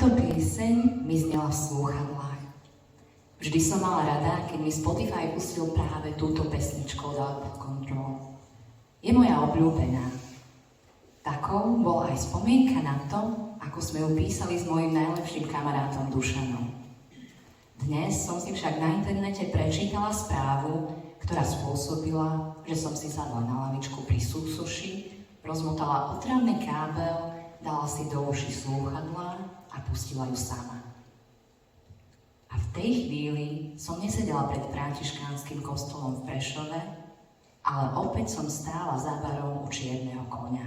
Táto pieseň mi znela v slúchadlách. Vždy som mala rada, keď mi Spotify pustil práve túto pesničku od Output Control. Je moja obľúbená. Takou bola aj spomienka na to, ako sme ju písali s mojím najlepším kamarátom Dušanom. Dnes som si však na internete prečítala správu, ktorá spôsobila, že som si sadla na lavičku pri súsuši, rozmotala otravný kábel, dala si do uši slúchadlá a pustila ju sama. A v tej chvíli som nesedela pred františkánskym kostolom v Prešove, ale opäť som stála za barom u čierneho koňa.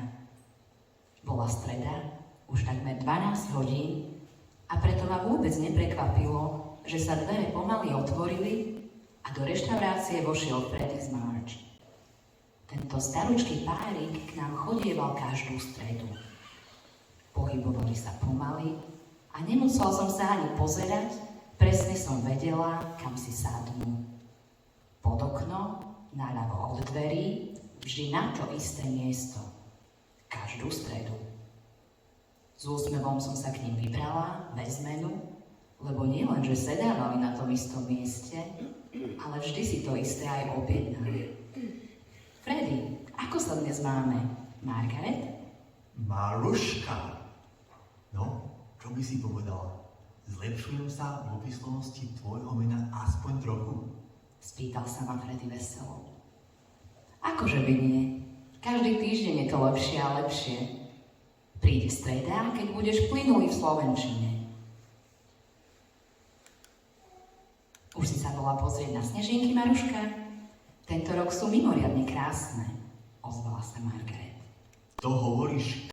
Bola streda, už takmer 12 hodín, a preto ma vôbec neprekvapilo, že sa dvere pomaly otvorili a do reštaurácie vošiel Freddy's March. Tento staručký párik k nám chodieval každú stredu. Pohybovali sa pomaly a nemusela som sa ani pozerať, presne som vedela, kam si sadnú. Pod okno, naľavo od dverí, vždy na to isté miesto. Každú stredu. S úsmevom som sa k ním vybrala, bez menu, lebo nielen, že sedávali na tom istom mieste, ale vždy si to isté aj objednali. Freddy, ako sa dnes máme? Margaret? Maruška. No, čo by si povedala? Zlepšujem sa vo výslovnosti tvojho mena aspoň trochu? Spýtal sa ma Freddy veselo. Akože by nie? Každý týždeň je to lepšie a lepšie. Príde streda, keď budeš plynulý v slovenčine. Už si sa bola pozrieť na snežienky, Maruška? Tento rok sú mimoriadne krásne, ozvala sa Margaret. To hovoríš